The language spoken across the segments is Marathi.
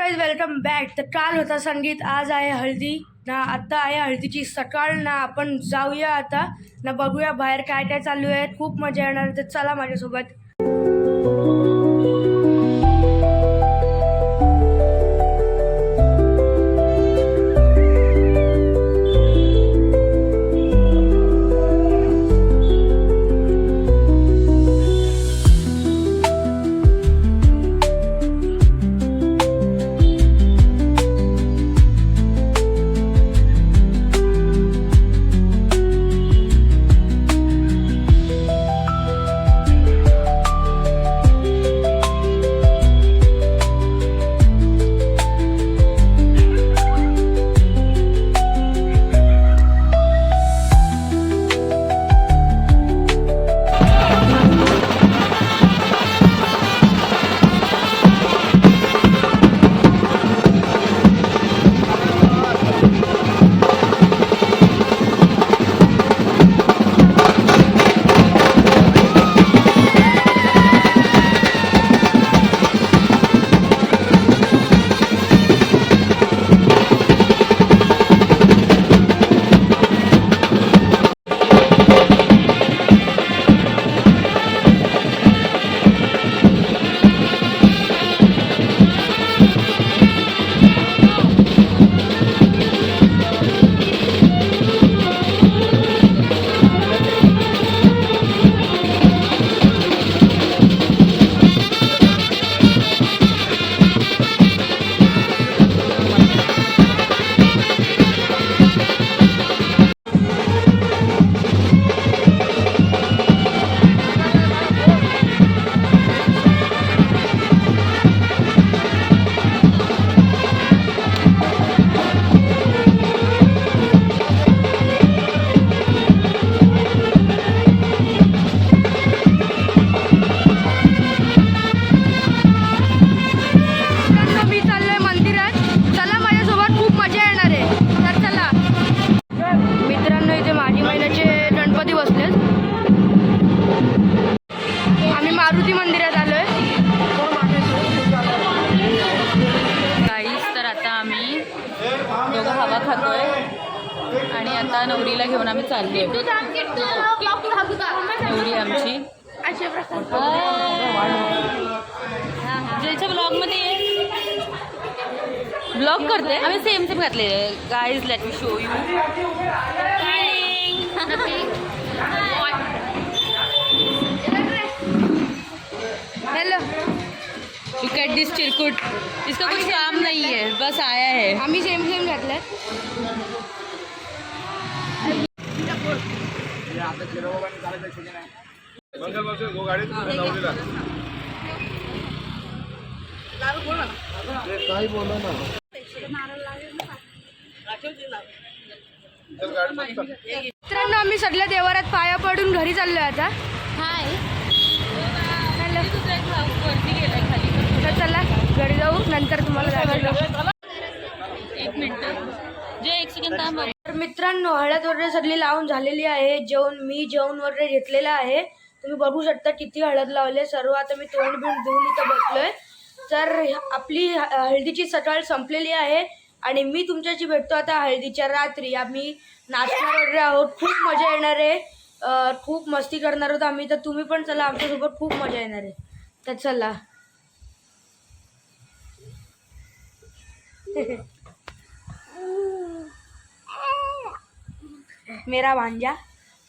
Guys welcome back. तर काल होता संगीत, आज आहे हळदी ना। आता आहे हळदीची सकाळ ना। आपण जाऊया आता ना, बघूया बाहेर काय काय चालू आहे। खूप मजा येणार, तर चला माझ्यासोबत। मारुती मंदिरात आलोय गाईस। तर आता आम्ही दोघं हवा खातोय आणि आता नवरीला घेऊन आम्ही चाललोय। नवरी आमची ज्याच्या ब्लॉग मध्ये ब्लॉग करते आम्ही, सेम सेम घातले। Guys let me show you. Hello, look at this चिरकुट, इसका कुछ काम नहीं है, बस आया है। आम्ही सेम सेम घातलंय। मित्रांनो, आम्ही सगळ्या देवारात पाया पडून घरी चाललोय आता। हाय, हॅलो, तुझा एक भाऊ वरती गेलाय खाली, तर चला घरी जाऊ, नंतर तुम्हाला दाखवतो। एक मिनिट जे एक सेकंड थांब। तर मित्रांनो, हळद वगैरे सगळी लावून झालेली आहे। जेवण वगैरे घेतलेलं आहे। तुम्ही बघू शकता किती हळद लावले सर्व। आता मी तोंड बिंड धुवून इथं बसलोय। तर आपली हळदीची सकाळ संपलेली आहे आणि मी तुमच्याशी भेटतो आता हळदीच्या रात्री। आम्ही नाचणार वगैरे आहोत, खूप मजा येणार आहे, खूप मस्ती करणार आहोत आम्ही। तर तुम्ही पण चला आमच्यासोबत, खूप मजा येणार आहे। तर चला। मेरा भांजा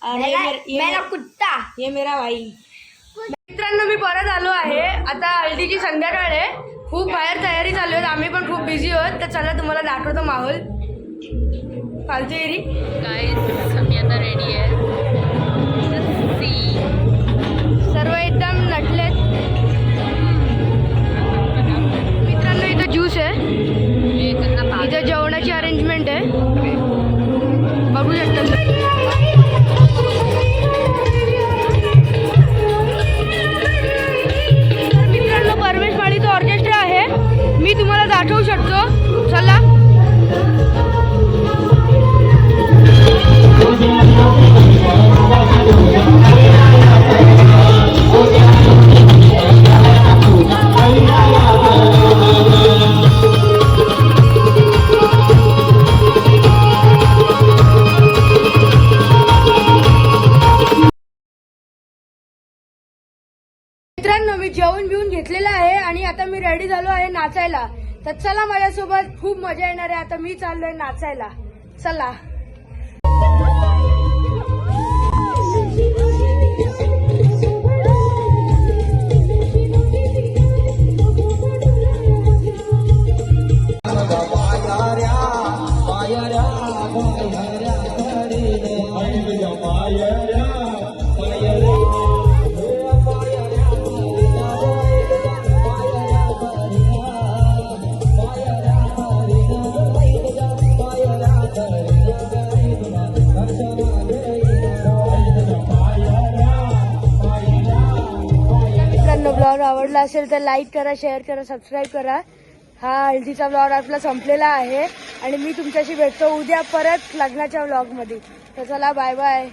और मेरा कुत्ता, ये मेरा भाई। मित्रांनो, मी परत आलो आहे। आता हळदीची संध्याकाळ आहे, खूप बाहेर तयारी चालू आहे, आम्ही पण खूप बिझी आहोत। तर चला तुम्हाला दाखवतो माहोल। फालतू एरी गाईज, आम्ही आता रेडी आहे। सर्व एकदम नटलेत। मित्रांनो, इथं ज्यूस आहे, इथं जेवणाची अरेंजमेंट आहे, बघू शकता। मित्रांनो, परमेश माळीचं ऑर्केस्ट्रा आहे, मी तुम्हाला दाखवू शकतो, चला। मित्रांनो, मी जेवण बिवून घेतलेलं आहे आणि आता मी रेडी झालो आहे नाचायला. तर चला, माझ्यासोबत खूप मजा येणार आहे. आता मी चाललोय नाचायला. चला. ब्लॉग आवडला असेल तर लाईक करा, शेअर करा, सबस्क्राईब करा. हा हळदीचा ब्लॉग आपला संपलेला आहे आणि मी तुमच्याशी भेटतो उद्या परत लग्नाच्या ब्लॉगमध्ये. तर चला, बाय बाय.